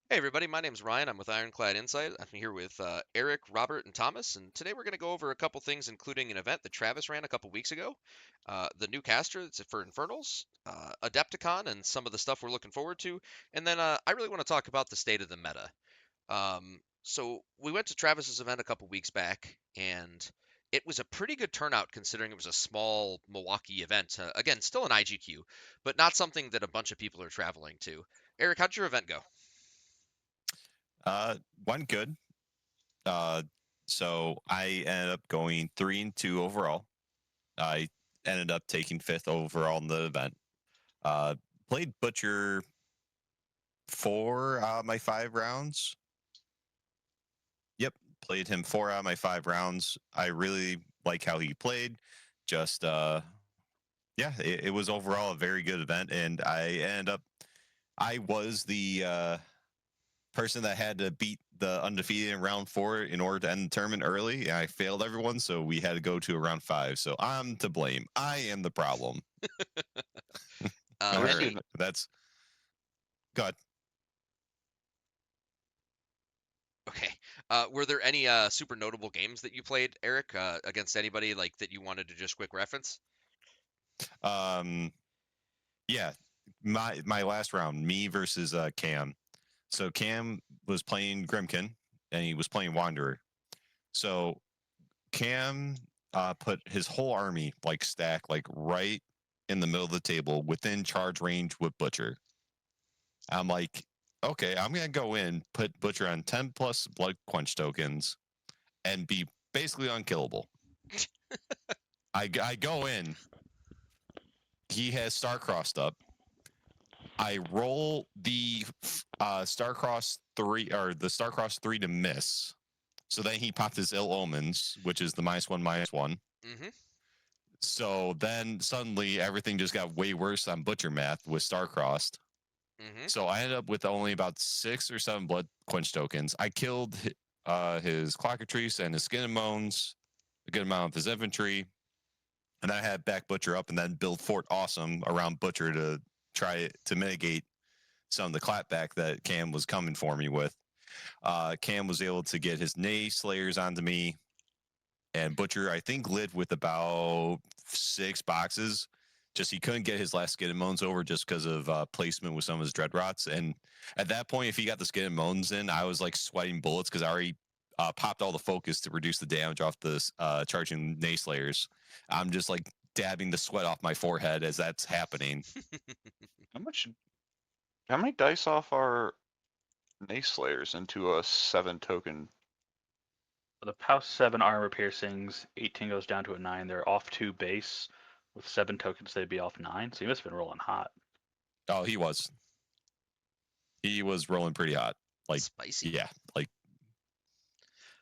Hey everybody, my name's Ryan. I'm with Ironclad Insight. I'm here with Eric, Robert, and Thomas, and today we're going to go over a couple things, including an event that Travis ran a couple weeks ago, the new caster that's for Infernals, Adepticon, and some of the stuff we're looking forward to, and then I really want to talk about the state of the meta. So we went to Travis's event a couple weeks back, and it was a pretty good turnout considering it was a small Milwaukee event. Again, still an IGQ, but not something that a bunch of people are traveling to. Eric, how'd your event go? Uh, One good. Uh, so I ended up going 3-2 overall. I ended up taking fifth overall in the event. Uh, Played Butcher 4 out of my 5 rounds. Yep, played him 4 out of my 5 rounds. I really like how he played. Just yeah, it was overall a very good event, and I was the person that had to beat the undefeated in round 4 in order to end the tournament early. And I failed everyone, so we had to go to a round 5. So I'm to blame. I am the problem. All Which right, Any even that's good. Okay. Were there any super notable games that you played, Eric, against anybody like that you wanted to just quick reference? Um, yeah, my last round, me versus Cam. So Cam was playing Grimkin, and he was playing Wanderer. So Cam put his whole army like stack like right in the middle of the table within charge range with Butcher. I'm like, okay, I'm gonna go in, put Butcher on 10 plus blood quench tokens, and be basically unkillable. I go in, he has Starcrossed up. I roll the Starcross 3 or the Starcross 3 to miss. So then he popped his Ill Omens, which is the -1/-1. Mm-hmm. So then suddenly everything just got way worse on Butcher math with Starcrossed. Mm-hmm. So I ended up with only about 6 or 7 blood quench tokens. I killed his Clockatrice and his Skin and Moans, a good amount of his infantry, and I had back Butcher up and then build Fort Awesome around Butcher to try to mitigate some of the clapback that Cam was coming for me with. Cam was able to get his Nay Slayers onto me, and Butcher, I think, lived with about 6 boxes. Just he couldn't get his last Skin and Moans over just because of placement with some of his Dreadrots. And at that point, if he got the Skin and Moans in, I was like sweating bullets because I already popped all the focus to reduce the damage off the charging Nayslayers. I'm just like dabbing the sweat off my forehead as that's happening. how much how many dice off are Nayslayers into a 7 token? The House 7 armor piercings, 18 goes down to a 9. They're off 2 base. With 7 tokens, they'd be off 9. So you must have been rolling hot. Oh, he was. He was rolling pretty hot. Like, Spicy. yeah, like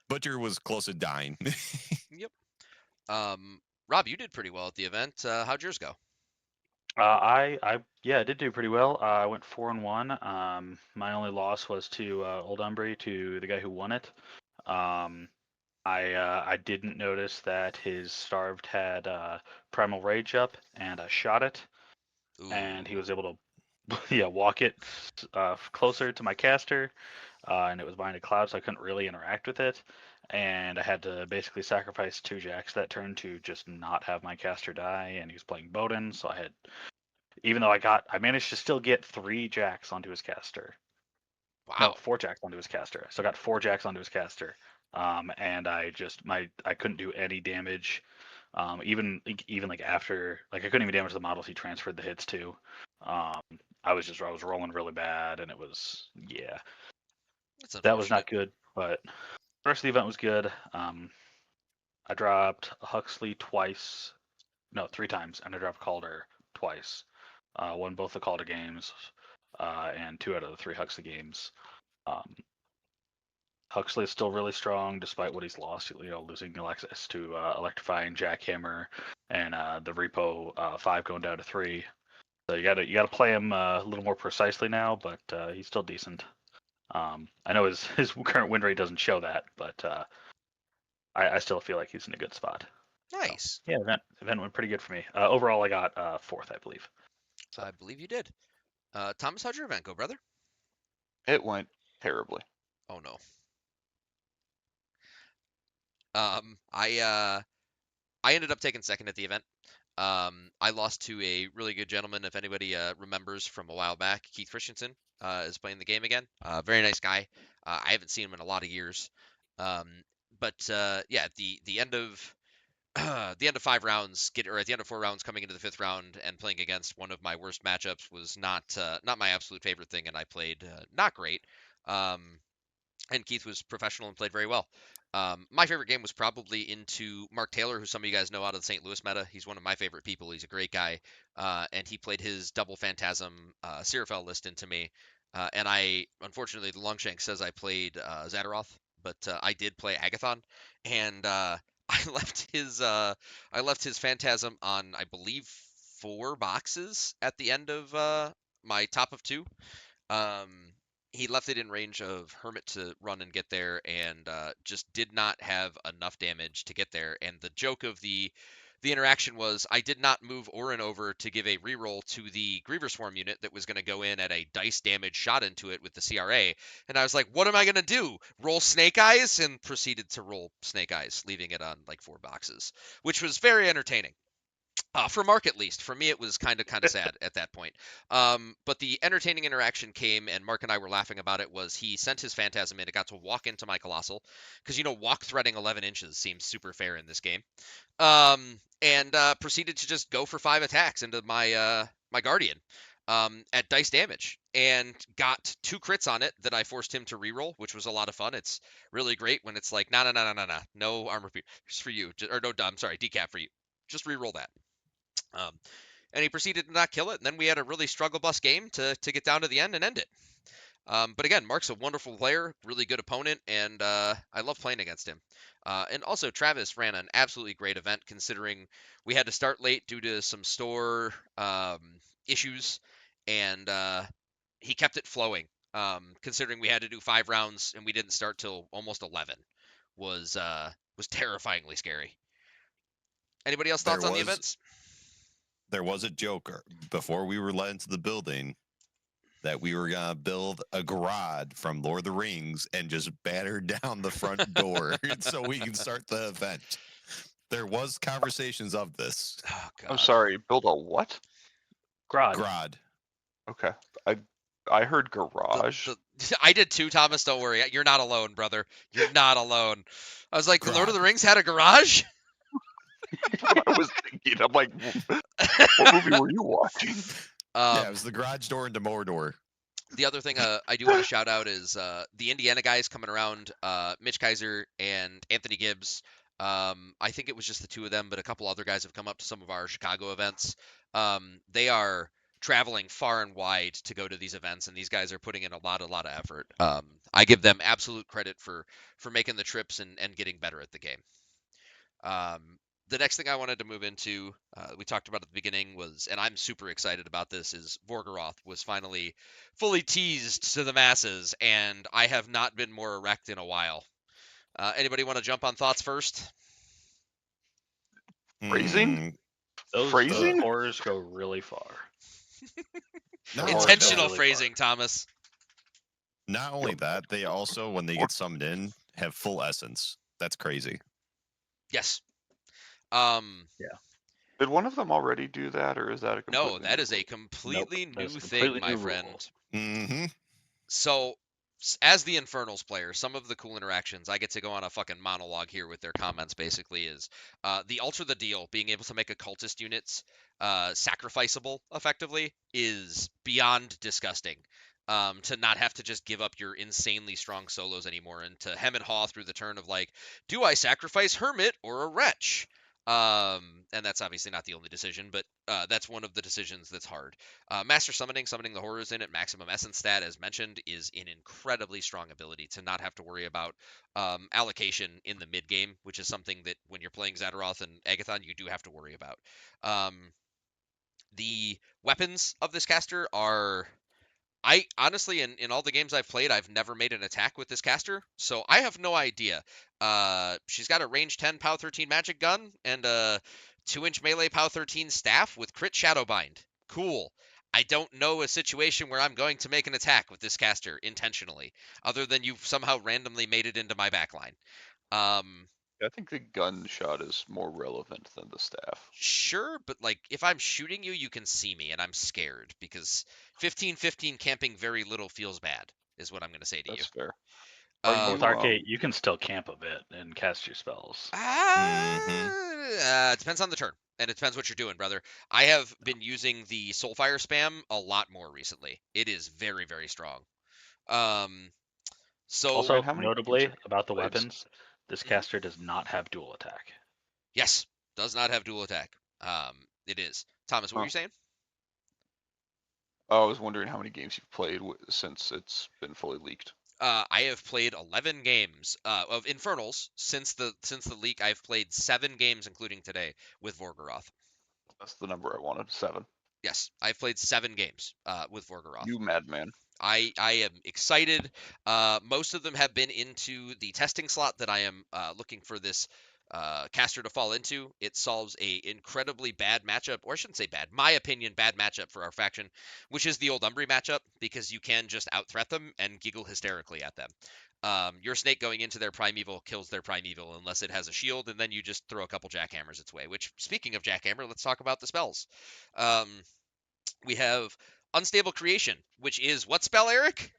Butcher was close to dying. Yep. Rob, you did pretty well at the event. How'd yours go? I did do pretty well. I went 4-1. My only loss was to Old Umbry, to the guy who won it. I didn't notice that his Starved had Primal Rage up, and I shot it, and he Ooh. was able to walk it closer to my caster, and it was behind a cloud, so I couldn't really interact with it. And I had to basically sacrifice 2 jacks that turn to just not have my caster die, and he was playing Bowden, so even though I managed to still get 3 jacks onto his caster. No, Wow. 4 jacks onto his caster. So I got 4 jacks onto his caster. And I couldn't do any damage. Even like after, like, I couldn't even damage the models he transferred the hits to. Um, I was rolling really bad, and it was, yeah, That's that was unfortunate. not good. But the rest of the event was good. I dropped Huxley twice, no, 3 times, and I dropped Calder twice. Won both the Calder games, and 2 out of the 3 Huxley games. Um, Huxley is still really strong despite what he's lost. Losing Alexis to electrifying Jackhammer, and the Repo 5 going down to 3. So you gotta play him a little more precisely now, but he's still decent. I know his current win rate doesn't show that, but I still feel like he's in a good spot. So Nice. yeah, event went pretty good for me. Overall, I got 4th, I believe. So I believe you did. Thomas, how'd your event go, brother? It went terribly. Oh no. I ended up taking second at the event. I lost to a really good gentleman, if anybody remembers from a while back. Keith Christensen is playing the game again. Very nice guy. I haven't seen him in a lot of years. Um, but yeah, at the end of the end of 5 rounds, or at the end of 4 rounds, coming into the 5th round and playing against one of my worst matchups was not my absolute favorite thing, and I played not great. Um, and Keith was professional and played very well. My favorite game was probably into Mark Taylor, who some of you guys know out of the St. Louis meta. He's one of my favorite people. He's a great guy, and he played his double Phantasm Seraphel list into me. And unfortunately, the Longshank says I played Zadaroth, but I did play Agathon, and I left his Phantasm on, I believe, 4 boxes at the end of my top of 2. Um, he left it in range of Hermit to run and get there, and just did not have enough damage to get there. And the joke of the interaction was I did not move Orin over to give a reroll to the Griever Swarm unit that was going to go in at a dice damage shot into it with the CRA. And I was like, what am I going to do? Roll Snake Eyes? And proceeded to roll Snake Eyes, leaving it on like 4 boxes, which was very entertaining. For Mark, at least. For me, it was kind of sad at that point. But the entertaining interaction came, and Mark and I were laughing about it, was he sent his Phantasm in. It got to walk into my Colossal. Because, walk threading 11 inches seems super fair in this game. And proceeded to just go for 5 attacks into my Guardian at dice damage. And got 2 crits on it that I forced him to reroll, which was a lot of fun. It's really great when it's like, no, no armor pierce for you. Or no, I'm sorry, decap for you. Just reroll that. And he proceeded to not kill it, and then we had a really struggle bus game to get down to the end and end it. But again, Mark's a wonderful player, really good opponent, and I love playing against him. And also, Travis ran an absolutely great event, considering we had to start late due to some store issues, and he kept it flowing. Considering we had to do 5 rounds and we didn't start till almost 11, was terrifyingly scary. Anybody else thoughts on the events? There was a joke before we were let into the building that we were gonna build a garage from Lord of the Rings and just batter down the front door so we can start the event. There was conversations of this. Oh, God. I'm sorry, build a what? Grod. Okay. I heard garage. I did too, Thomas. Don't worry. You're not alone, brother. You're not alone. I was like, the Lord of the Rings had a garage? That's what I was thinking. I'm like, what movie were you watching? Yeah, it was the garage door into Mordor. The other thing I do want to shout out is the Indiana guys coming around, Mitch Kaiser and Anthony Gibbs. I think it was just the 2 of them, but a couple other guys have come up to some of our Chicago events. They are traveling far and wide to go to these events, and these guys are putting in a lot of effort. I give them absolute credit for making the trips and getting better at the game. The next thing I wanted to move into, we talked about at the beginning, was, and I'm super excited about this, is Vorgoroth was finally fully teased to the masses, and I have not been more erect in a while. Anybody want to jump on thoughts first? Phrasing? Those Phrasing? horrors go really far. Intentional really phrasing, Thomas. Not only that, they also, when they get summoned in, have full essence. That's crazy. Yes. Did one of them already do that, or is that a completely No, that is a completely Nope, new that's a thing, completely my new friend. rule. Mm-hmm. So, as the Infernals player, some of the cool interactions, I get to go on a fucking monologue here with their comments, basically, is the Alter the Deal, being able to make occultist units sacrificable, effectively, is beyond disgusting. To not have to just give up your insanely strong solos anymore, and to hem and haw through the turn of like, do I sacrifice Hermit or a Wretch? And that's obviously not the only decision, but that's one of the decisions that's hard. Master summoning the horrors in at maximum essence stat, as mentioned, is an incredibly strong ability to not have to worry about allocation in the mid game, which is something that when you're playing Zadaroth and Agathon, you do have to worry about. The weapons of this caster are, I honestly, in all the games I've played, I've never made an attack with this caster, so I have no idea. She's got a range 10 POW 13 magic gun and a 2-inch melee POW 13 staff with crit Shadowbind. Cool. I don't know a situation where I'm going to make an attack with this caster intentionally, other than you've somehow randomly made it into my backline. I think the gunshot is more relevant than the staff. Sure, but like if I'm shooting you, you can see me, and I'm scared because 15-15 camping very little feels bad, is what I'm going to say to you. That's fair. Are Well, with you Arcade, you can still camp a bit and cast your spells. It depends on the turn, and it depends what you're doing, brother. I have been using the Soulfire spam a lot more recently. It is very, very strong. Um, so Ryan, Also, how many games notably have you about the played weapons, since? this mhm, caster does not have dual attack. yes, does not have dual attack. It is. Thomas, what were Huh. you saying? I was wondering how many games you've played since it's been fully leaked. I have played 11 games of Infernals since the leak. I've played 7 games, including today, with Vorgoroth. That's the number I wanted. 7. Yes, I've played 7 games with Vorgoroth. You madman. I am excited. Most of them have been into the testing slot that I am looking for this caster to fall into. It solves a incredibly bad matchup, or I shouldn't say bad, my opinion, bad matchup for our faction, which is the old Umbri matchup, because you can just out-threat them and giggle hysterically at them. Your snake going into their primeval kills their primeval unless it has a shield, and then you just throw a couple jackhammers its way. Which, speaking of jackhammer, let's talk about the spells. Um, we have Unstable Creation, which is what spell, Eric?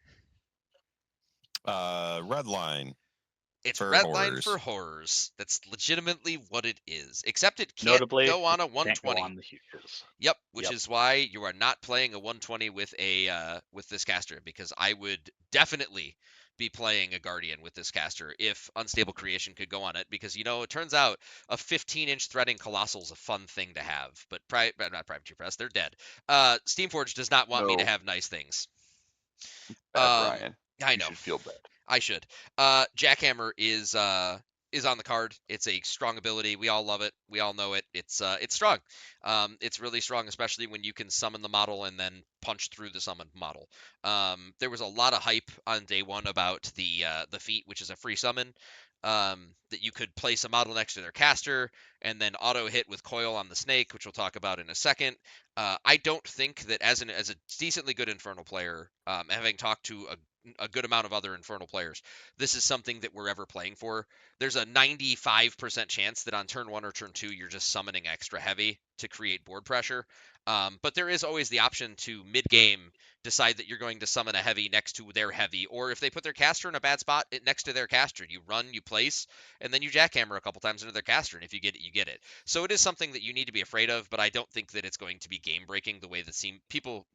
Red line It's for Redline for horrors. horrors. That's legitimately what it is. Except it can't Notably, go on it a can't go 120. on the huges. Yep, which Yep. is why you are not playing a 120 with this caster, because I would definitely be playing a Guardian with this caster if Unstable Creation could go on it, because it turns out a 15-inch threading Colossal is a fun thing to have, but not Privateer Press, they're dead. Steamforge does not want me to No, have nice things. bad Um, Ryan. I You know. should feel bad. I should. Jackhammer is on the card. It's a strong ability. We all love it. We all know it. It's strong. It's really strong, especially when you can summon the model and then punch through the summoned model. There was a lot of hype on day one about the feat, which is a free summon. That you could place a model next to their caster and then auto hit with coil on the snake, which we'll talk about in a second. I don't think that as a decently good Infernal player, having talked to a good amount of other Infernal players, this is something that we're ever playing for. There's a 95% chance that on turn 1 or turn 2, you're just summoning extra heavy to create board pressure. But there is always the option to mid-game decide that you're going to summon a heavy next to their heavy, or if they put their caster in a bad spot, next to their caster, you run, you place, and then you jackhammer a couple times into their caster, and if you get it, you get it. So it is something that you need to be afraid of, but I don't think that it's going to be game breaking the way that people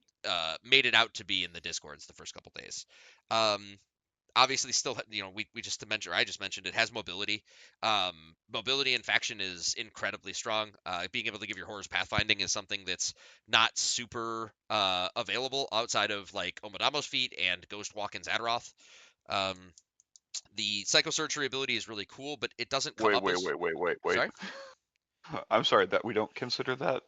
made it out to be in the discords the first couple days. Um, Obviously, still, we just mentioned, or I just mentioned, it has mobility. Mobility in faction is incredibly strong. Being able to give your horrors pathfinding is something that's not super available outside of like Omadamos feat and Ghost Walk and Zadaroth. Um, the Psychosurgery ability is really cool, but it doesn't come Wait, up wait, as. wait, wait, wait, wait. Sorry. I'm sorry that we don't consider that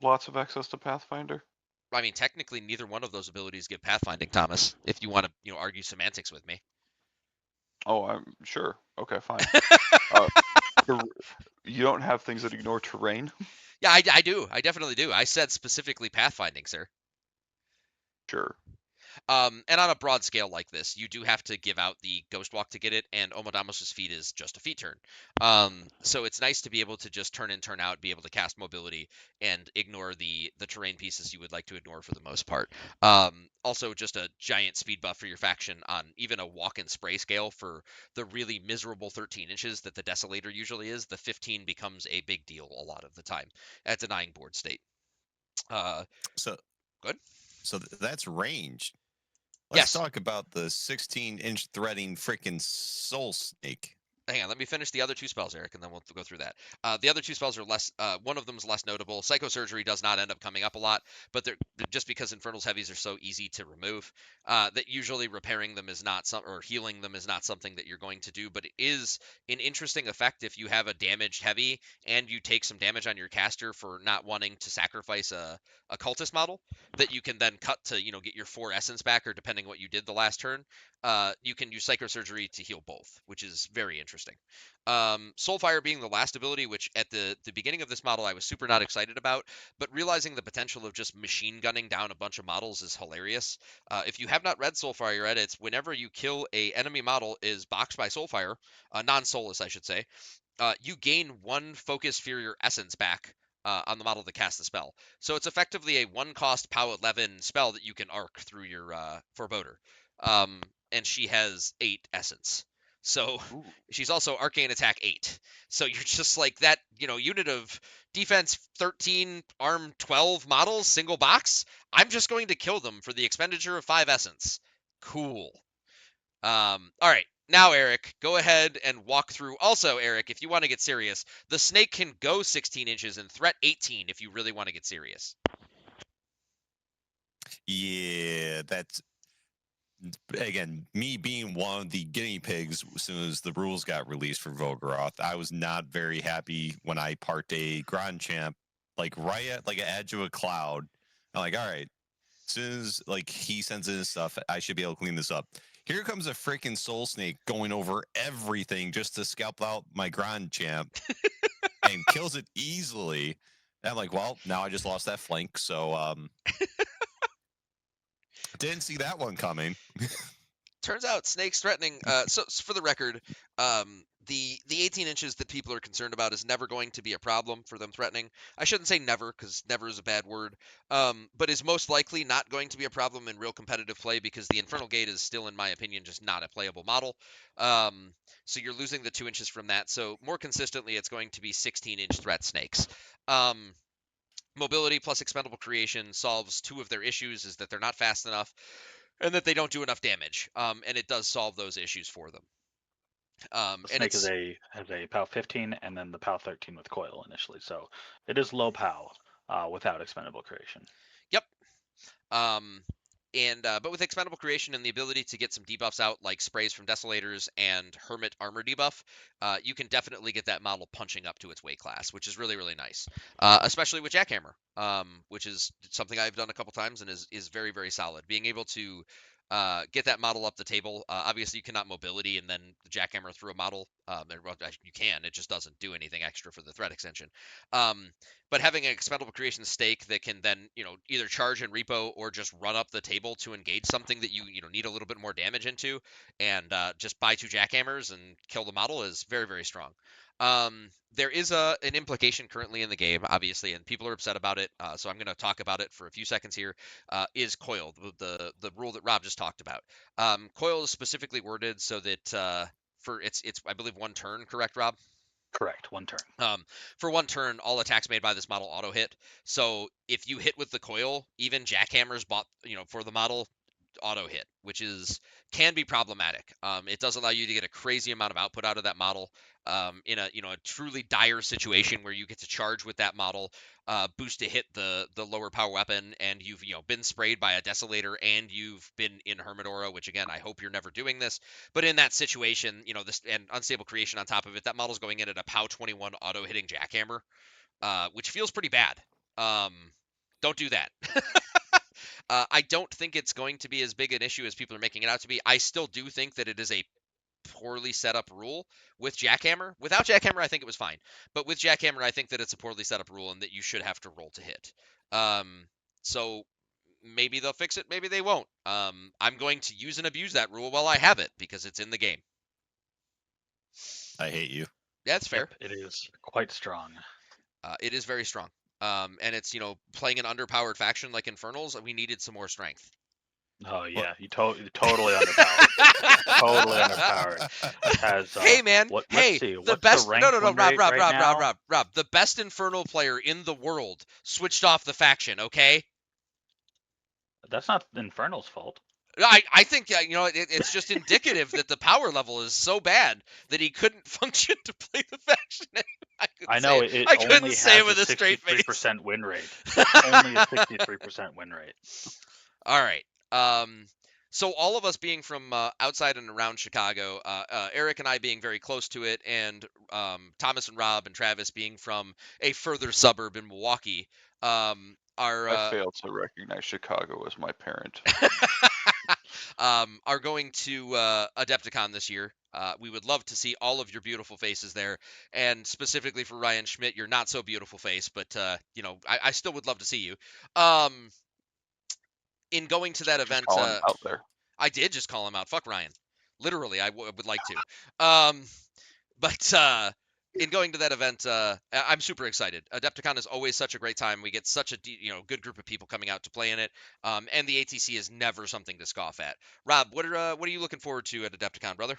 lots of access to Pathfinder. I mean, technically, neither one of those abilities give pathfinding, Thomas. If you want to, argue semantics with me. Oh, I'm sure. Okay, fine. Uh, you don't have things that ignore terrain? Yeah, I do. I definitely do. I said specifically pathfinding, sir. Sure. And on a broad scale like this, you do have to give out the Ghost Walk to get it, and Omadamos' feat is just a feat turn. So it's nice to be able to just turn in, turn out, be able to cast mobility, and ignore the terrain pieces you would like to ignore for the most part. Also, just a giant speed buff for your faction on even a walk and spray scale for the really miserable 13 inches that the Desolator usually is. The 15 becomes a big deal a lot of the time at denying board state. So Good. so that's ranged. Let's Yes. talk about the 16-inch threading freaking soul snake. Hang on, let me finish the other 2 spells, Eric, and then we'll go through that. The other 2 spells are less. One of them is less notable. Psychosurgery does not end up coming up a lot, but they're just because Infernal's heavies are so easy to remove, that usually repairing them is not or healing them is not something that you're going to do. But it is an interesting effect if you have a damaged heavy and you take some damage on your caster for not wanting to sacrifice a cultist model, that you can then cut to get your 4 essence back, or depending what you did the last turn. you can use Psychosurgery to heal both, which is very interesting. Soulfire being the last ability, which at the beginning of this model I was super not excited about, but realizing the potential of just machine gunning down a bunch of models is hilarious. If you have not read Soulfire edits, whenever you kill a enemy model is boxed by Soulfire, non-soulless I should say, you gain 1 Focus Furior Essence back on the model that casts the spell. So it's effectively a 1-cost POW 11 spell that you can arc through your Forebodar. And she has 8 Essence. So Ooh. she's also Arcane Attack 8. So you're just like that, unit of defense 13, arm 12 models, single box. I'm just going to kill them for the expenditure of 5 Essence. Cool. All right. Now, Eric, go ahead and walk through. Also, Eric, if you want to get serious, the snake can go 16 inches and threat 18 if you really want to get serious. Yeah, that's again me being one of the guinea pigs. As soon as the rules got released for Vorgoroth, I was not very happy when I parked a Grand Champ like right at like an edge of a cloud. I'm like, all right, as soon as like he sends in his stuff, I should be able to clean this up. Here comes a freaking soul snake going over everything just to scalp out my Grand Champ and kills it easily. And I'm like, well, now I just lost that flank, so didn't see that one coming. Turns out snakes threatening. So for the record, the 18 inches that people are concerned about is never going to be a problem for them threatening. I shouldn't say never, because never is a bad word. But is most likely not going to be a problem in real competitive play because the Infernal Gate is still, in my opinion, just not a playable model. So you're losing the 2 inches from that. So more consistently, it's going to be 16-inch threat snakes. Mobility plus expendable creation solves 2 of their issues: is that they're not fast enough and that they don't do enough damage. And it does solve those issues for them. The And snake it's has a POW 15 and then the POW 13 with coil initially, so it is low POW without expendable creation. Yep. But with expendable creation and the ability to get some debuffs out, like sprays from Desolators and Hermit armor debuff, you can definitely get that model punching up to its weight class, which is really, really nice. Especially with Jackhammer, which is something I've done a couple times and is very, very solid. Being able to get that model up the table. Obviously, you cannot mobility and then the Jackhammer through a model. You can. It just doesn't do anything extra for the threat extension. But having an expendable creation stake that can then, either charge and repo or just run up the table to engage something that you need a little bit more damage into, and just buy 2 Jackhammers and kill the model is very, very strong. There is an implication currently in the game, obviously, and people are upset about it. So I'm going to talk about it for a few seconds here. Is coil the rule that Rob just talked about? Coil is specifically worded so that for it's I believe 1 turn, correct, Rob? Correct, 1 turn. For 1 turn, all attacks made by this model auto hit. So if you hit with the coil, even Jackhammers bought for the model auto hit, which can be problematic. It does allow you to get a crazy amount of output out of that model in a truly dire situation where you get to charge with that model, boost to hit the lower power weapon, and you've been sprayed by a Desolator and you've been in Hermit Aura, which again I hope you're never doing this, but in that situation, this and unstable creation on top of it, that model's going in at a POW 21 auto hitting Jackhammer, which feels pretty bad. Don't do that. I don't think it's going to be as big an issue as people are making it out to be. I still do think that it is a poorly set up rule with Jackhammer. Without Jackhammer, I think it was fine. But with Jackhammer, I think that it's a poorly set up rule and that you should have to roll to hit. So maybe they'll fix it, maybe they won't. I'm going to use and abuse that rule while I have it because it's in the game. I hate you. Yeah, that's fair. Yep, it is quite strong. It is very strong. And it's, playing an underpowered faction like Infernals, we needed some more strength. Oh yeah, you totally underpowered. Totally underpowered. Has hey man, let's hey, see, the what's best. the rank No, win rate right now? Rob. The best Infernal player in the world switched off the faction. Okay. That's not Infernal's fault. I think it's just indicative that the power level is so bad that he couldn't function to play the faction. I know it I couldn't only say has it with a straight face. 63% win rate. Only a 63% win rate. All right. So all of us being from outside and around Chicago, Eric and I being very close to it, and Thomas and Rob and Travis being from a further suburb in Milwaukee, I failed to recognize Chicago as my parent. are going to Adepticon this year. We would love to see all of your beautiful faces there, and specifically for Ryan Schmidt, your not so beautiful face, but I still would love to see you. Um, in going to that Just event, calling him out there. I did just call him out. Fuck Ryan. Literally, I would like to. Um, but in going to that event, I'm super excited. Adepticon is always such a great time. We get such a good group of people coming out to play in it, and the ATC is never something to scoff at. Rob, what are you looking forward to at Adepticon, brother?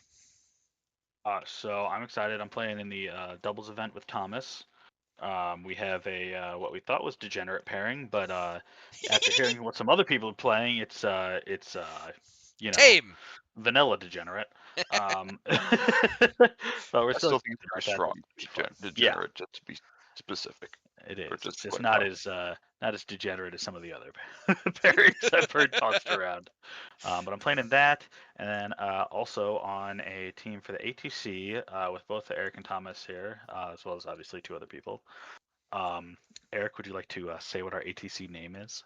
So I'm excited. I'm playing in the doubles event with Thomas. We have a what we thought was degenerate pairing, but after hearing what some other people are playing, it's Tame. vanilla degenerate. But we're I still still think excited it's very about that. strong. It's fun. Yeah, Degenerate, just to be specific. it Or is. It's just just clarify. not as degenerate as some of the other pairings I've heard tossed around. But I'm playing in that, and then also on a team for the ATC with both Eric and Thomas here, as well as obviously two other people. Eric, would you like to say what our ATC name is?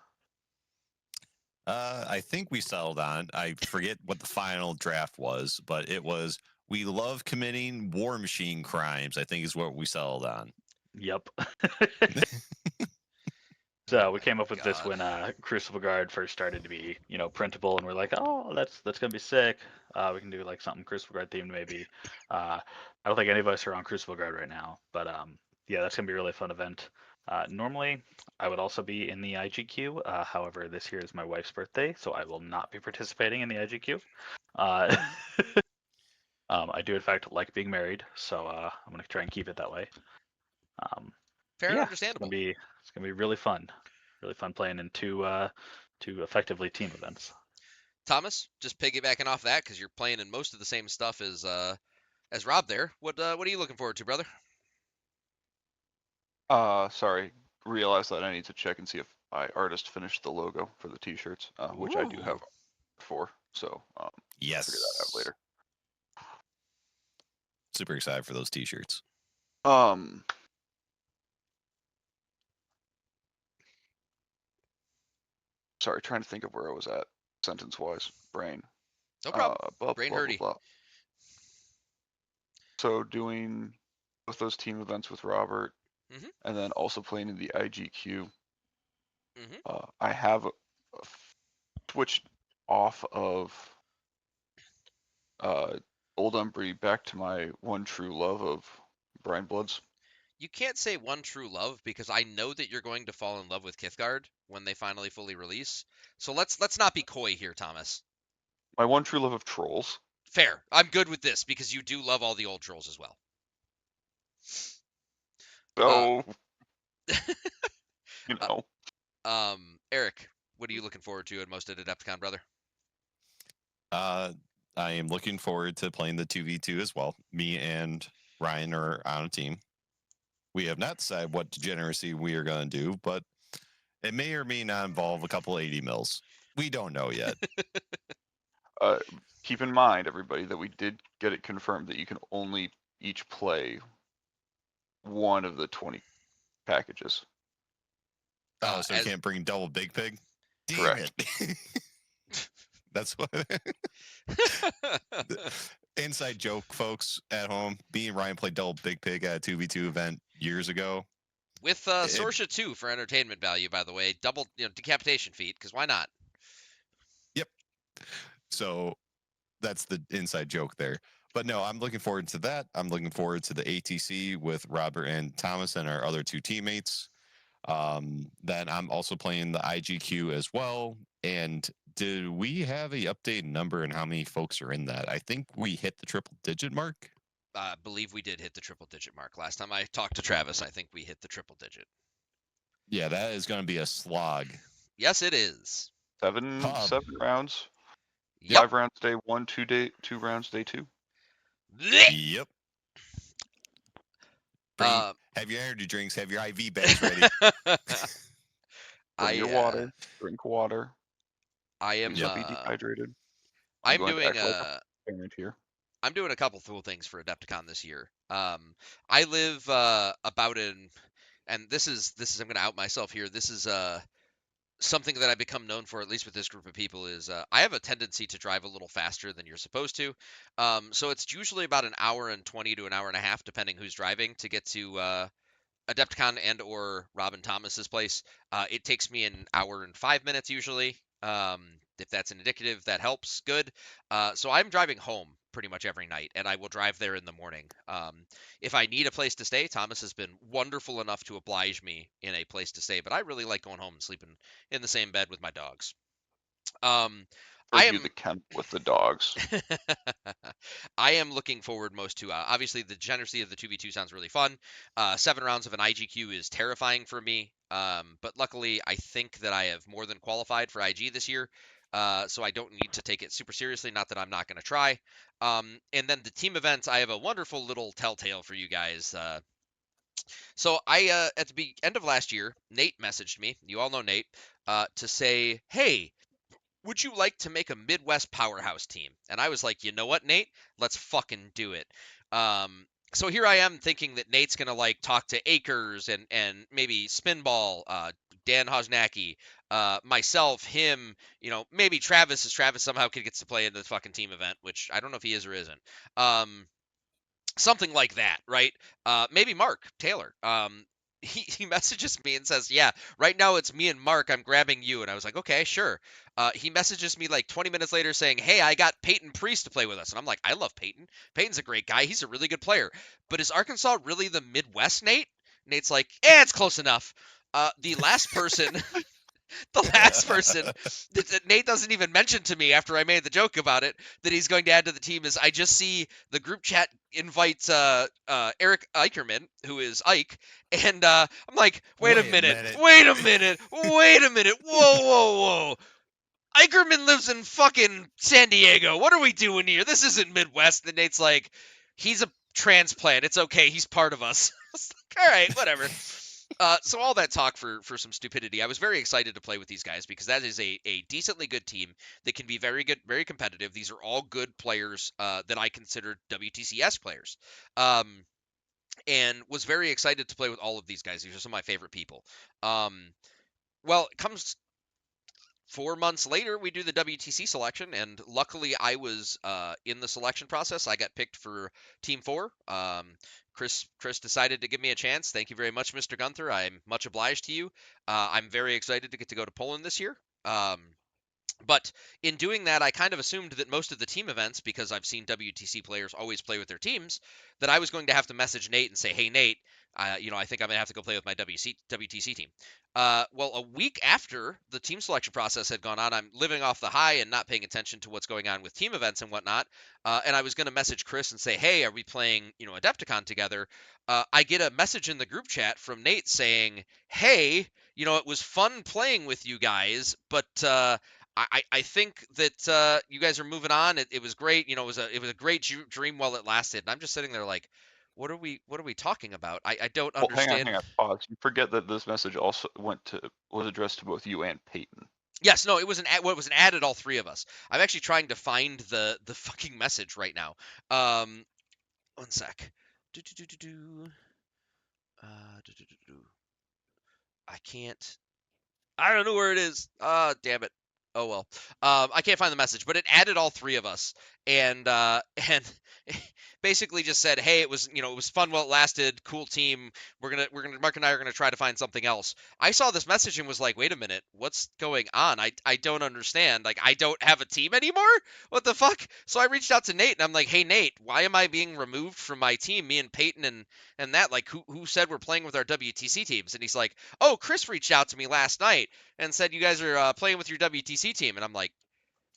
I think we settled on. I forget what the final draft was, but it was "We love committing war machine crimes." I think is what we settled on. Yep. Oh So we my came up with this God. when Crucible Guard first started to be, printable, and we're like, oh, that's gonna be sick. We can do like something Crucible Guard themed maybe. I don't think any of us are on Crucible Guard right now, but yeah, that's gonna be a really fun event. Normally, I would also be in the IGQ. However, this year is my wife's birthday, so I will not be participating in the IGQ. Uh, I do in fact like being married, so I'm gonna try and keep it that way. Fair and Yeah, it's gonna understandable. be really fun. Really fun playing in two effectively team events. Thomas, just piggybacking off that because you're playing in most of the same stuff as Rob there. What are you looking forward to, brother? Sorry. Realized that I need to check and see if my artist finished the logo for the t-shirts, which I do have Ooh. for. So I'll Yes. figure that out later. Super excited for those T-shirts. Sorry, trying to think of where I was at sentence-wise. Brain. No problem. Blah, Brain blah, blah, hurty. blah. So doing both those team events with Robert, Mhm. and then also playing in the IGQ. Mhm. I have switched off of Old Umbry back to my one true love of Brian Bloods. You can't say one true love because I know that you're going to fall in love with Kithgard when they finally fully release. So let's not be coy here, Thomas. My one true love of Trolls. Fair. I'm good with this because you do love all the old trolls as well. So, Eric, what are you looking forward to at most at Adepticon, brother? I am looking forward to playing the 2v2 as well. Me and Ryan are on a team. We have not decided what degeneracy we are going to do, but it may or may not involve a couple 80 mils. We don't know yet. Keep in mind, everybody, that we did get it confirmed that you can only each play one of the 20 packages. Oh, so you can't bring double Big Pig? Damn Correct. it. That's what. Inside joke, folks at home. Me and Ryan played double Big Pig at a 2v2 event years ago. With Sorsha 2 for entertainment value, by the way. Double decapitation feat, because why not? Yep. So that's the inside joke there. But no, I'm looking forward to that. I'm looking forward to the ATC with Robert and Thomas and our other two teammates. Then I'm also playing the IGQ as well. And did we have a updated number and how many folks are in that? I think we hit the triple digit mark. I believe we did hit the triple digit mark. Last time I talked to Travis, I think we hit the triple digit. Yeah, that is going to be a slog. Yes, it is. 7 rounds. Yep. 5 rounds day 1, 2 rounds day 2. Yep. Have your energy drinks, have your IV bags ready. Bring your water, drink water. I am Please don't be dehydrated. I'm doing here. I'm doing a couple cool things for Adepticon this year. I live about in, and this is I'm going to out myself here. This is something that I've become known for, at least with this group of people, is I have a tendency to drive a little faster than you're supposed to. So it's usually about an hour and 20 to an hour and a half, depending who's driving, to get to Adepticon and or Robin Thomas's place. It takes me an hour and 5 minutes usually. If that's an indicative, that helps. Good. So I'm driving home pretty much every night, and I will drive there in the morning. If I need a place to stay, Thomas has been wonderful enough to oblige me in a place to stay, but I really like going home and sleeping in the same bed with my dogs. Or I do am the kennel with the dogs. I am looking forward most to obviously the generosity of the 2v2 sounds really fun. 7 rounds of an IGQ is terrifying for me, but luckily I think that I have more than qualified for IG this year, so I don't need to take it super seriously. Not that I'm not going to try. And then the team events, I have a wonderful little telltale for you guys. So I at the end of last year, Nate messaged me. You all know Nate, to say, "Hey, would you like to make a Midwest powerhouse team?" And I was like, you know what, Nate? Let's fucking do it. So here I am thinking that Nate's gonna like talk to Akers and maybe Spinball, Dan Hosnacki, myself, him, maybe Travis, as Travis somehow could gets to play in the fucking team event, which I don't know if he is or isn't. Something like that, right? Maybe Mark Taylor. He messages me and says, "Yeah, right now it's me and Mark. I'm grabbing you." And I was like, "Okay, sure." He messages me like 20 minutes later saying, "Hey, I got Peyton Priest to play with us." And I'm like, "I love Peyton. Peyton's a great guy. He's a really good player. But is Arkansas really the Midwest, Nate?" Nate's like, it's close enough. The last person the last person that Nate doesn't even mention to me after I made the joke about it that he's going to add to the team is I just see the group chat invites Eric Eicherman, who is Ike, and I'm like, wait a minute, wait a minute, wait a minute, whoa, whoa, whoa. Eicherman lives in fucking San Diego. What are we doing here? This isn't Midwest. And Nate's like, he's a transplant. It's okay. He's part of us. I was like, all right, whatever. So all that talk for some stupidity. I was very excited to play with these guys because that is a decently good team that can be very good, very competitive. These are all good players that I consider WTCS players, and was very excited to play with all of these guys. These are some of my favorite people. Well, it comes 4 months later, we do the WTC selection, and luckily I was in the selection process. I got picked for Team 4. Chris decided to give me a chance. Thank you very much, Mr. Gunther. I'm much obliged to you. I'm very excited to get to go to Poland this year. But in doing that, I kind of assumed that most of the team events, because I've seen WTC players always play with their teams, that I was going to have to message Nate and say, "Hey, Nate, I think I'm going to have to go play with my WTC team." Well, a week after the team selection process had gone on, I'm living off the high and not paying attention to what's going on with team events and whatnot. And I was going to message Chris and say, "Hey, are we playing, Adepticon together?" I get a message in the group chat from Nate saying, "Hey, it was fun playing with you guys, but I think that you guys are moving on. It was great. It was a great dream while it lasted." And I'm just sitting there like, what are we talking about? I don't Well, understand. hang on, pause. You forget that this message also was addressed to both you and Peyton. Yes, no, it was an added all three of us. I'm actually trying to find the fucking message right now. One sec. Do, do, do, do, do. Do, do, do, do. I can't. I don't know where it is. Damn it. Oh well. I can't find the message, but it added all three of us, and and basically just said, "Hey, it was fun while it lasted. Cool team. Mark and I are gonna try to find something else." I saw this message and was like, "Wait a minute, what's going on? I don't understand. Like, I don't have a team anymore. What the fuck?" So I reached out to Nate and I'm like, "Hey Nate, why am I being removed from my team? Me and Peyton and that, like, who said we're playing with our WTC teams?" And he's like, "Oh, Chris reached out to me last night and said you guys are playing with your WTC team." And I'm like,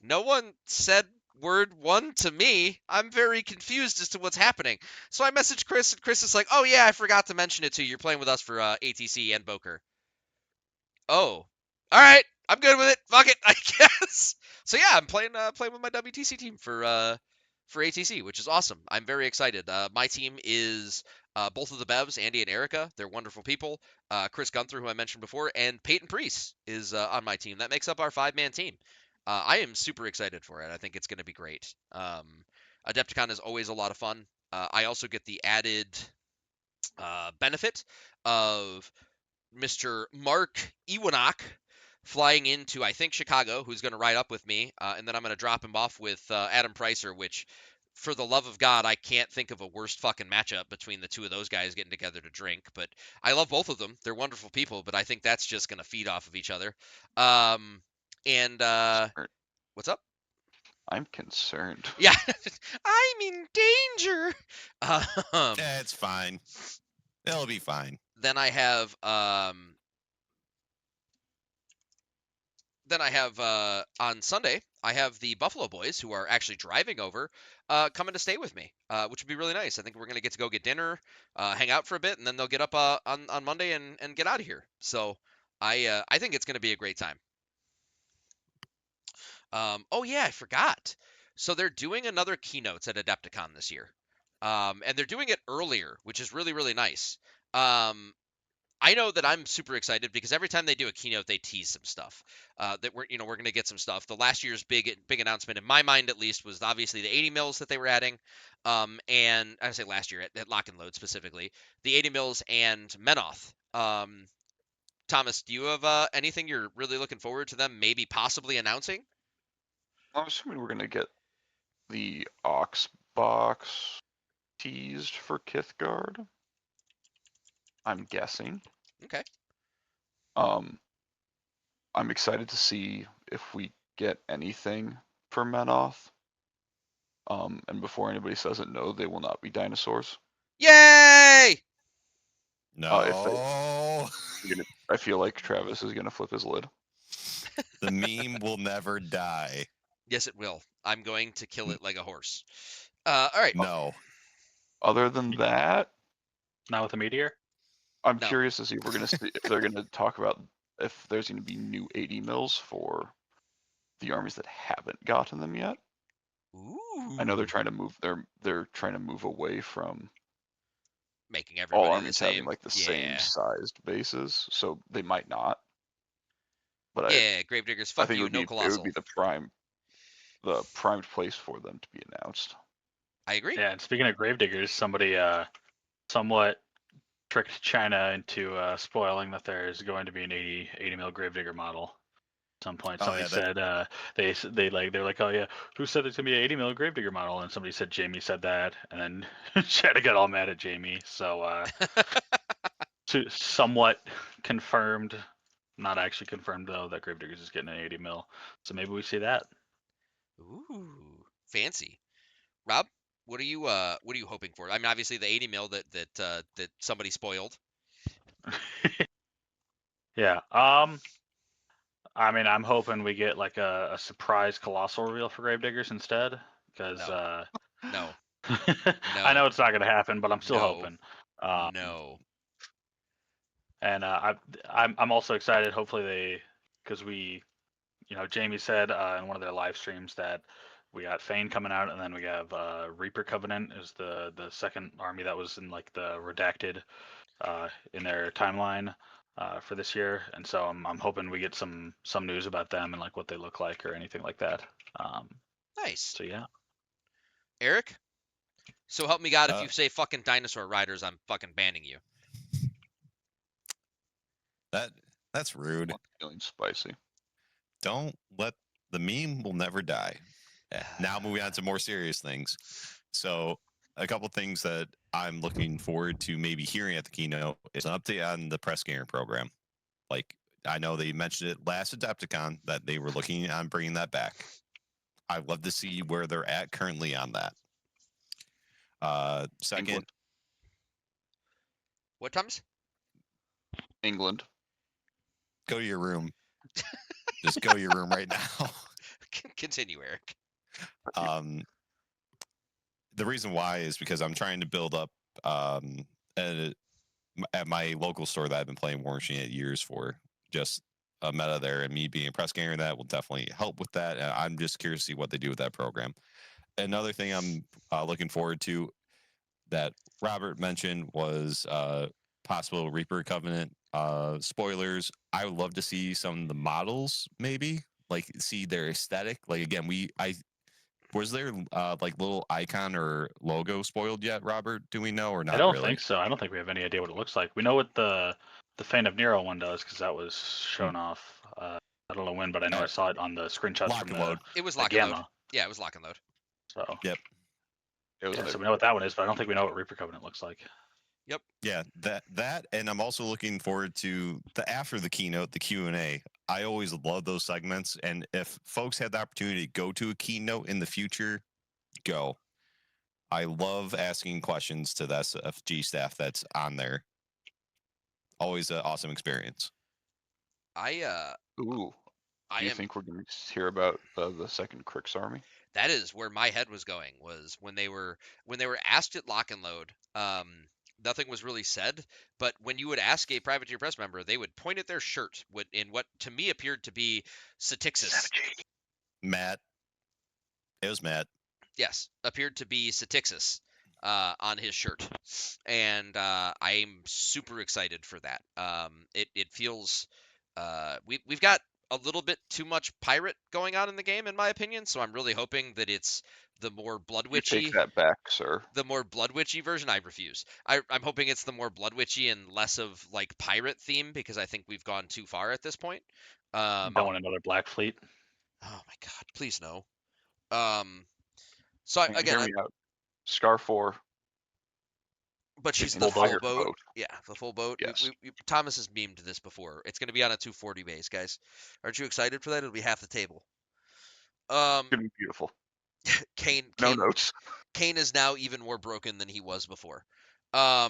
no one said word one to me. I'm very confused as to what's happening. So I messaged Chris, and Chris is like, "Oh yeah, I forgot to mention it to you. You're playing with us for ATC and Boker." Oh, all right, I'm good with it. Fuck it, I guess. So yeah, I'm playing with my WTC team for ATC, which is awesome. I'm very excited. My team is both of the Bevs, Andy and Erica. They're wonderful people. Chris Gunther, who I mentioned before, and Peyton Priest is on my team. That makes up our 5-man team. I am super excited for it. I think it's going to be great. Adepticon is always a lot of fun. I also get the added benefit of Mr. Mark Iwanok flying into, I think, Chicago, who's going to ride up with me, and then I'm going to drop him off with Adam Pricer, which, for the love of God, I can't think of a worse fucking matchup between the two of those guys getting together to drink. But I love both of them. They're wonderful people, but I think that's just going to feed off of each other. And what's up? I'm concerned. Yeah, I'm in danger. Yeah, it's fine. It'll be fine. Then I have on Sunday, I have the Buffalo Boys, who are actually driving over, coming to stay with me, which would be really nice. I think we're going to get to go get dinner, hang out for a bit, and then they'll get up on Monday and get out of here. So I think it's going to be a great time. Oh yeah, I forgot. So they're doing another keynotes at Adepticon this year, and they're doing it earlier, which is really, really nice. I know that I'm super excited because every time they do a keynote, they tease some stuff. That we're going to get some stuff. The last year's big announcement, in my mind at least, was obviously the 80 mils that they were adding. And I say last year at Lock and Load specifically, the 80 mils and Menoth. Thomas, do you have anything you're really looking forward to them maybe possibly announcing? I'm assuming we're gonna get the Ox box teased for Kithgard. I'm guessing. Okay. I'm excited to see if we get anything for Menoth. And before anybody says it, no, they will not be dinosaurs. Yay! No. I feel like Travis is gonna flip his lid. The meme will never die. Yes, it will. I'm going to kill it like a horse. All right. No. Other than that, Not with a meteor. I'm No. curious to see if we're gonna see if they're gonna talk about if there's gonna be new 80 mils for the armies that haven't gotten them yet. Ooh. I know they're trying to move. They're trying to move away from making everybody all the armies same. having like the Yeah. same sized bases, so they might not. But Yeah, Gravediggers, I fuck think you, it no would Colossal. be the primed place for them to be announced. I agree. Yeah, and speaking of gravediggers, somebody somewhat tricked China into spoiling that there's going to be an 80 mil gravedigger model. At some point, Oh, somebody yeah, said they're like, oh yeah, who said there's gonna be an 80 mil gravedigger model? And somebody said Jamie said that, and then China got all mad at Jamie. So somewhat confirmed, not actually confirmed though, that gravediggers is getting an 80 mil. So maybe we see that. Ooh, fancy. Rob, what are you hoping for? I mean, obviously the 80 mil that somebody spoiled. Yeah. I mean, I'm hoping we get like a surprise colossal reveal for gravediggers instead, because No. I know it's not going to happen, but I'm still No. hoping. No. And I'm also excited. Hopefully because Jamie said in one of their live streams that we got Fane coming out, and then we have Reaper Covenant is the second army that was in like the redacted in their timeline for this year. And so I'm hoping we get some news about them and like what they look like or anything like that. Nice. So yeah. Eric, so help me God, if you say fucking dinosaur riders, I'm fucking banning you. That's rude. Feeling spicy. Don't let the meme will never die. Now moving on to more serious things. So a couple things that I'm looking forward to maybe hearing at the keynote is an update on the press gamer program. Like, I know they mentioned it last Adepticon that they were looking on bringing that back. I'd love to see where they're at currently on that. Second, England. What times? England. Go to your room. Just go to your room right now. Continue, Eric. The reason why is because I'm trying to build up at my local store that I've been playing War Machine at years for, just a meta there, and me being a press gamer, that will definitely help with that. And I'm just curious to see what they do with that program. Another thing I'm looking forward to that Robert mentioned was possible Reaper Covenant spoilers. I would love to see some of the models, maybe like see their aesthetic. Like again, was there like little icon or logo spoiled yet, Robert? Do we know or not? I don't really? think so. I don't think we have any idea what it looks like. We know what the Fane of Nero one does because that was shown off I don't know when, but I know Yeah. I saw it on the screenshots Lock from and load. It was the lock and load. Gamma. Yeah, it was lock and load. So Yep. It was yeah, like, so we know what that one is, but I don't think we know what Reaper Covenant looks like. Yeah, that, and I'm also looking forward to the after the keynote, the Q&A. I always love those segments, and if folks had the opportunity to go to a keynote in the future, go. I love asking questions to the SFG staff that's on there. Always an awesome experience. I ooh. I Do you am. think we're going to hear about the second Crix army? That is where my head was going. Was when they were asked at lock and load. Nothing was really said, but when you would ask a privateer press member, they would point at their shirt in what to me appeared to be Satixis. Matt. It was Matt. Yes, appeared to be Satixis on his shirt, and I'm super excited for that. It feels we've got a little bit too much pirate going on in the game, in my opinion. So I'm really hoping that it's the more blood You take witchy, that back, sir. the more blood witchy version. I refuse. I'm hoping it's the more blood witchy and less of like pirate theme because I think we've gone too far at this point. Don't want another Black Fleet. Oh my god, please no. So And again, hear me out. Scar 4. but she's the the full entire boat. boat. Yeah, the full boat. Yes. Thomas has memed this before. It's going to be on a 240 base, guys. Aren't you excited for that? It'll be half the table. It's going to be beautiful. Kane No notes. Kane is now even more broken than he was before. Oh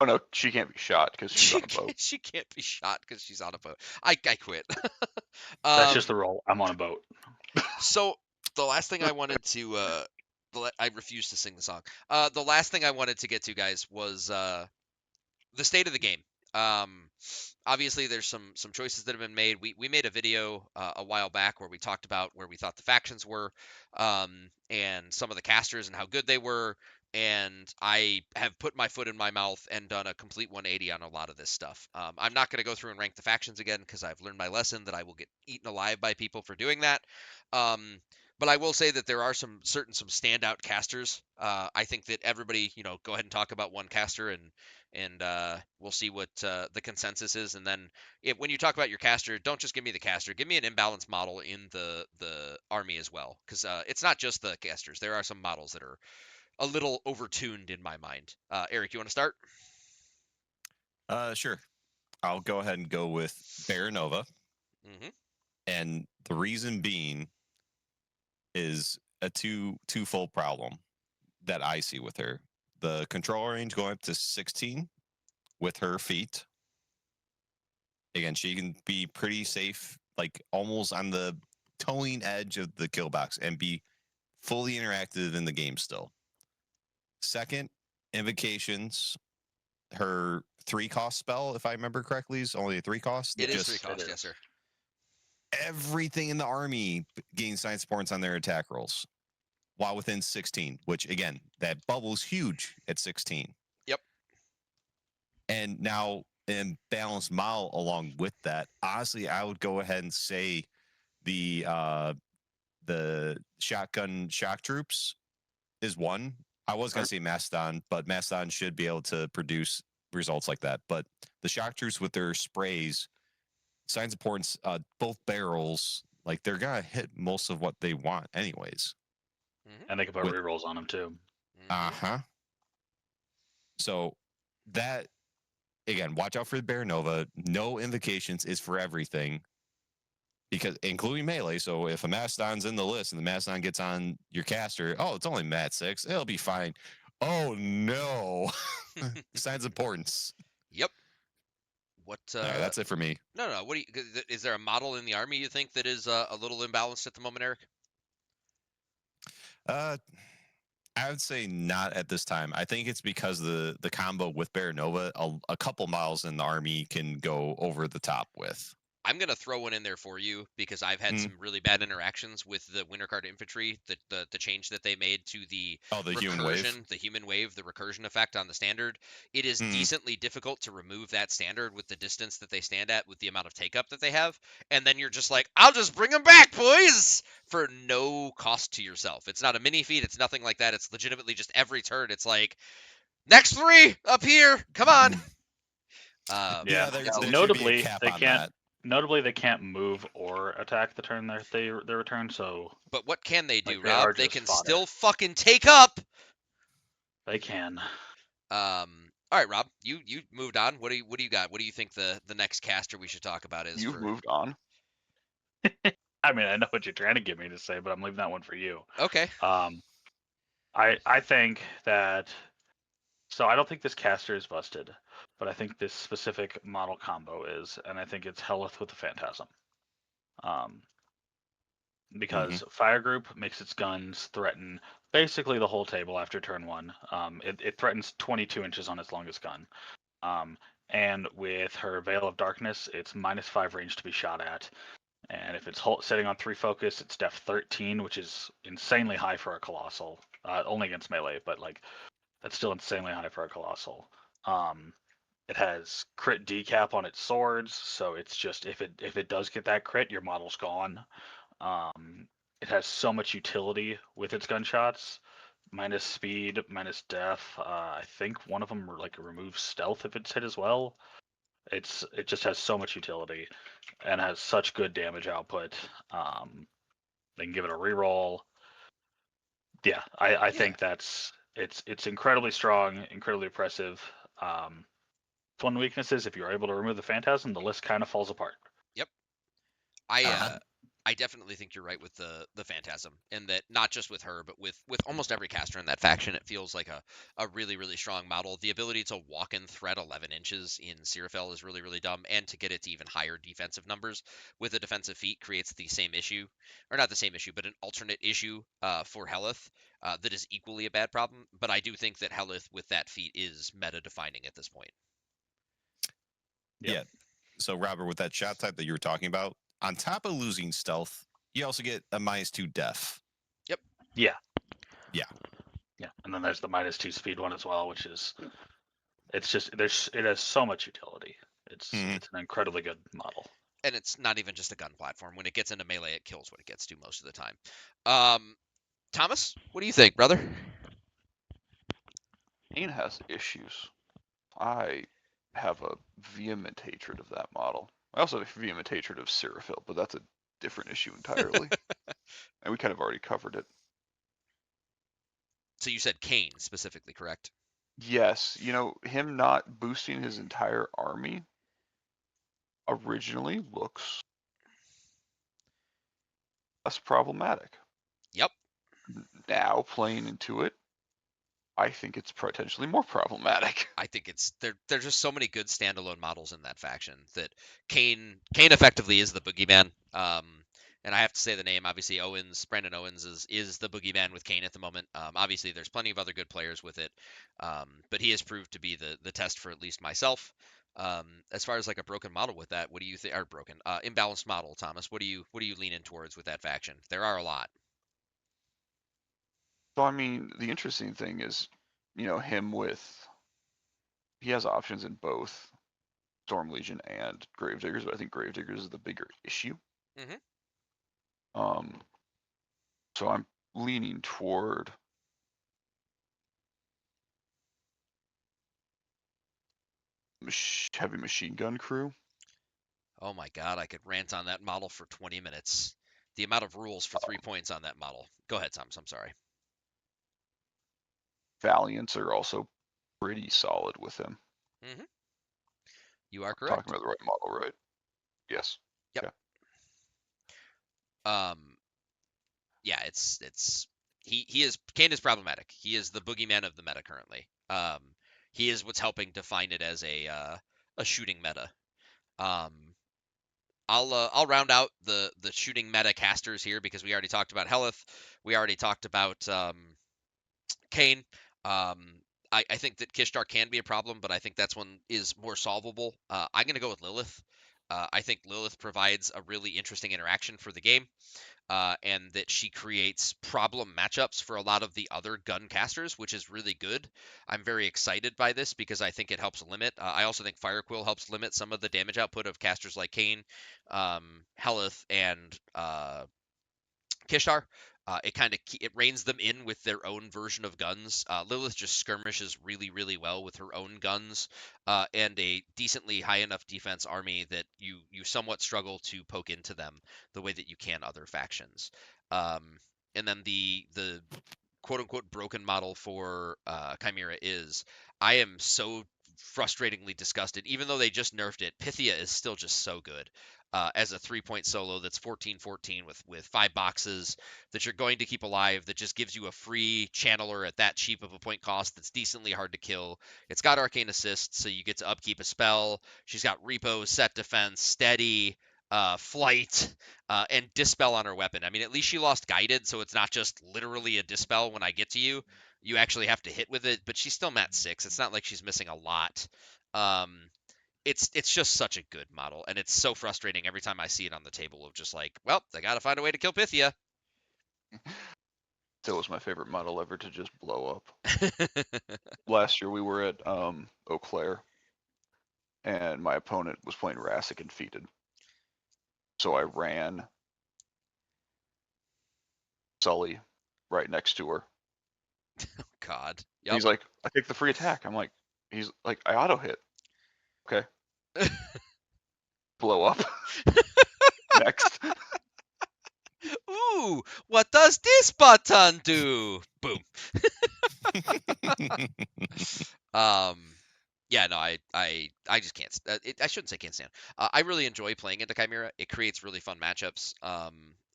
no, she can't be shot because she's on a boat. She can't be shot because she's on a boat. I quit. That's just the role. I'm on a boat. So the last thing I wanted to I refuse to sing the song. The last thing I wanted to get to, guys, was the state of the game. Obviously, there's some choices that have been made. We made a video a while back where we talked about where we thought the factions were, and some of the casters and how good they were. And I have put my foot in my mouth and done a complete 180 on a lot of this stuff. I'm not going to go through and rank the factions again because I've learned my lesson that I will get eaten alive by people for doing that. But I will say that there are some standout casters. I think that everybody, go ahead and talk about one caster and we'll see what the consensus is. And then when you talk about your caster, don't just give me the caster. Give me an imbalanced model in the army as well, because it's not just the casters. There are some models that are a little overtuned in my mind. Eric, you want to start? Sure. I'll go ahead and go with Baronova. Mm-hmm. And the reason being is a twofold problem that I see with her. The control range going up to 16 with her feet. Again, she can be pretty safe, like almost on the towing edge of the kill box and be fully interactive in the game still. Second, invocations. Her 3-cost spell, if I remember correctly, is only a 3-cost. It is 3-cost, yes, sir. Everything in the army gains science points on their attack rolls while within 16, which again, that bubble's huge at 16. Yep. And now in balanced model along with that, honestly, I would go ahead and say the shotgun shock troops is one. I was going to say Mastodon, but Mastodon should be able to produce results like that. But the shock troops with their sprays, signs of importance, both barrels, like they're going to hit most of what they want anyways. Mm-hmm. And they can put rerolls on them too. Mm-hmm. Uh-huh. So that, again, watch out for the Baronova. No invocations is for everything, because including melee. So if a Mastodon's in the list and the Mastodon gets on your caster, oh, it's only Mat 6, it'll be fine. Oh no. Signs of importance. Yep. What? Right, that's it for me. No. What is there a model in the army you think that is a little imbalanced at the moment, Eric? I would say not at this time. I think it's because the combo with Baronova, a couple miles in the army can go over the top with. I'm going to throw one in there for you because I've had some really bad interactions with the Winter Guard infantry, the change that they made to the human wave. The human wave, the recursion effect on the standard. It is decently difficult to remove that standard with the distance that they stand at, with the amount of take-up that they have. And then you're just like, I'll just bring them back, boys, for no cost to yourself. It's not a mini feat. It's nothing like that. It's legitimately just every turn. It's like, next 3 up here. Come on. Yeah, there notably, should be a cap they on can't. that. notably they can't move or attack the turn that they return. So But what can they do, like they are Rob? They just can fodder. still fucking take up. They can. All right, Rob, you moved on. What do you got? What do you think the next caster we should talk about is You've for? moved on. I mean, I know what you're trying to get me to say, but I'm leaving that one for you. Okay. I think that. So I don't think this caster is busted, but I think this specific model combo is, and I think it's Helith with the Phantasm. Because Fire Group makes its guns threaten basically the whole table after turn 1. It threatens 22 inches on its longest gun. And with her Veil of Darkness, it's -5 range to be shot at. And if it's setting on 3 focus, it's def 13, which is insanely high for a Colossal. Only against melee, but like that's still insanely high for a Colossal. It has crit decap on its swords, so it's just if it does get that crit, your model's gone. It has so much utility with its gunshots, minus speed, minus def. I think one of them like removes stealth if it's hit as well. It just has so much utility and has such good damage output. They can give it a reroll. Yeah, I think it's incredibly strong, incredibly oppressive. One weakness is if you're able to remove the Phantasm, the list kind of falls apart. Yep. I definitely think you're right with the Phantasm, and that not just with her, but with almost every caster in that faction, it feels like a really, really strong model. The ability to walk and thread 11 inches in Seraphel is really, really dumb, and to get it to even higher defensive numbers with a defensive feat creates the same issue, or not the same issue, but an alternate issue for Helith that is equally a bad problem. But I do think that Helith with that feat is meta defining at this point. Yep. Yeah. So, Robert, with that shot type that you were talking about, on top of losing stealth, you also get a -2 def. Yep. Yeah. Yeah. Yeah. And then there's the -2 speed one as well, which is it's just it has so much utility. It's an incredibly good model. And it's not even just a gun platform. When it gets into melee, it kills what it gets to most of the time. Thomas, what do you think, brother? Kane has issues. I have a vehement hatred of that model. I also have a vehement hatred of Seraphil, but that's a different issue entirely. And we kind of already covered it. So you said Kane specifically, correct? Yes, him not boosting his entire army originally looks less problematic. Yep. Now playing into it, I think it's potentially more problematic. I think there's just so many good standalone models in that faction that Kane effectively is the boogeyman. And I have to say the name, obviously Brandon Owens is the boogeyman with Kane at the moment. Obviously there's plenty of other good players with it, but he has proved to be the test for at least myself. As far as like a broken model with that, what do you think? Or broken, imbalanced model, Thomas? What do you lean in towards with that faction? There are a lot. So I mean, the interesting thing is, him he has options in both Storm Legion and Gravediggers, but I think Gravediggers is the bigger issue. Mhm. So I'm leaning toward heavy machine gun crew. Oh my God, I could rant on that model for 20 minutes. The amount of rules for 3 points on that model. Go ahead, Thomas. I'm sorry. Valiants are also pretty solid with him. Mhm. You are Talking correct. about the right model, right? Yes. Yep. Yeah. Yeah, Kane is problematic. He is the boogeyman of the meta currently. He is what's helping define it as a shooting meta. I'll round out the shooting meta casters here because we already talked about Helith. We already talked about Kane. I think that Kishtar can be a problem, but I think that's one is more solvable. I'm going to go with Lilith. I think Lilith provides a really interesting interaction for the game, and that she creates problem matchups for a lot of the other gun casters, which is really good. I'm very excited by this because I think it helps limit. I also think Firequill helps limit some of the damage output of casters like Kane, Helith, and Kishtar. It kind of it reins them in with their own version of guns. Lilith just skirmishes really, really well with her own guns, and a decently high enough defense army that you somewhat struggle to poke into them the way that you can other factions. And then the quote unquote broken model for Chimera is I am so frustratingly disgusted. Even though they just nerfed it, Pythia is still just so good. As a 3-point solo that's 14/14 with 5 boxes that you're going to keep alive, that just gives you a free channeler at that cheap of a point cost that's decently hard to kill. It's got arcane assist, so you get to upkeep a spell. She's got repo, set defense, steady, flight, and dispel on her weapon. I mean, at least she lost guided, so it's not just literally a dispel when I get to you. You actually have to hit with it, but she's still mat 6. It's not like she's missing a lot. Um, it's just such a good model, and it's so frustrating every time I see it on the table of just like, well, I gotta find a way to kill Pythia. That was my favorite model ever to just blow up. Last year we were at Eau Claire, and my opponent was playing Rassic and Feated. So I ran Sully right next to her. God. Yep. He's like, I take the free attack. I'm like, he's like, I auto hit. Okay. Blow up. Next. Ooh, what does this button do? Boom. Yeah, no, I just can't. I shouldn't say can't stand. I really enjoy playing into Chimera. It creates really fun matchups.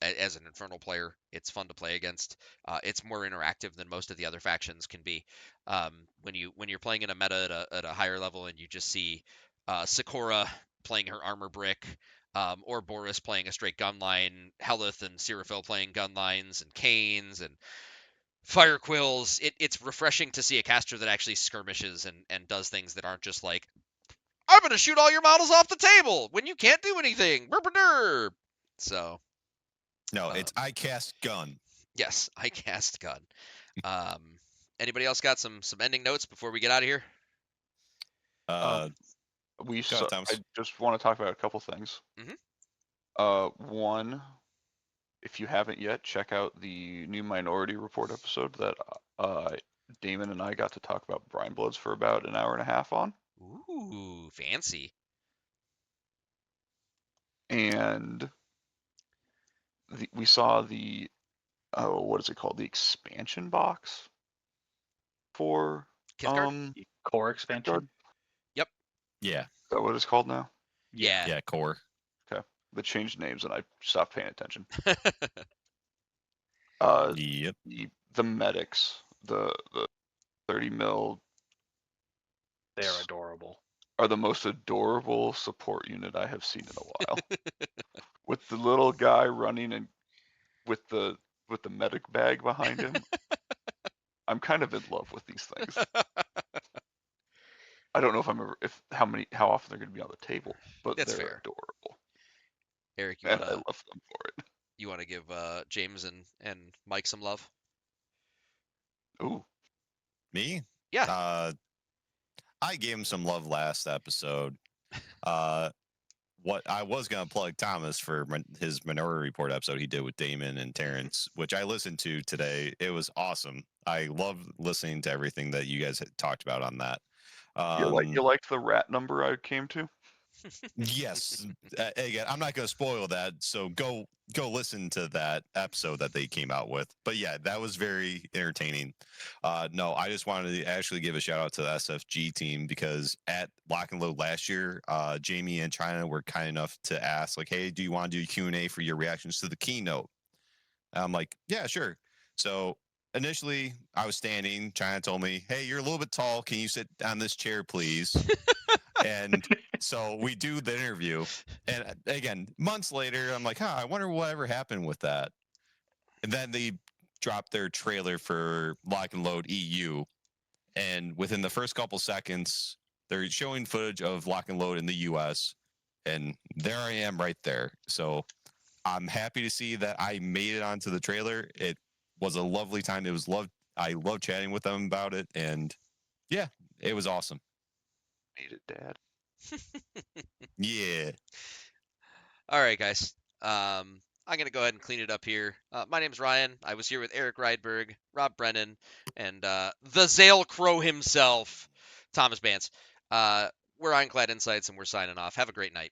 As an Infernal player, it's fun to play against. It's more interactive than most of the other factions can be. When you're playing in a meta at a higher level and you just see Sakura playing her armor brick, or Boris playing a straight gun line, Helith and Seraphil playing gun lines and canes and fire quills. It's refreshing to see a caster that actually skirmishes and does things that aren't just like, I'm gonna shoot all your models off the table when you can't do anything. So no, it's I cast gun. Yes, I cast gun. Anybody else got some ending notes before we get out of here? Ahead, I just want to talk about a couple things. One, if you haven't yet, check out the new Minority Report episode that Damon and I got to talk about Brine Bloods for about an hour and a half on. Ooh, fancy. And we saw the, what is it called? The expansion box for Kithgard? Core expansion. Yep. Yeah. Is that what it's called now? Yeah. Yeah, core. Okay. They changed names and I stopped paying attention. Yep. The medics, the 30 mil. They are adorable. Are the most adorable support unit I have seen in a while. With the little guy running and with the medic bag behind him. I'm kind of in love with these things. I don't know if how often they're going to be on the table, but That's they're fair. adorable. Eric, I love them for it. You want to give James and Mike some love? Ooh. Me? Yeah. I gave him some love last episode. What I was going to plug Thomas for his Minority Report episode he did with Damon and Terrence, which I listened to today. It was awesome. I love listening to everything that you guys had talked about on that. You liked the rat number I came to? Yes. Again, I'm not going to spoil that, so go listen to that episode that they came out with. But yeah, that was very entertaining. No, I just wanted to actually give a shout out to the SFG team because at Lock and Load last year, Jamie and China were kind enough to ask, like, hey, do you want to do Q&A for your reactions to the keynote? And I'm like, yeah, sure. So initially, I was standing. China told me, hey, you're a little bit tall. Can you sit on this chair, please? And so we do the interview. And again, months later, I'm like, I wonder whatever happened with that. And then they dropped their trailer for Lock and Load EU. And within the first couple seconds, they're showing footage of Lock and Load in the US. And there I am right there. So I'm happy to see that I made it onto the trailer. It was a lovely time. I love chatting with them about it. And yeah, it was awesome. Made it, Dad. Yeah. All right, guys. I'm going to go ahead and clean it up here. My name's Ryan. I was here with Eric Rydberg, Rob Brennan, and the Zale Crow himself, Thomas Bance. We're Ironclad Insights, and we're signing off. Have a great night.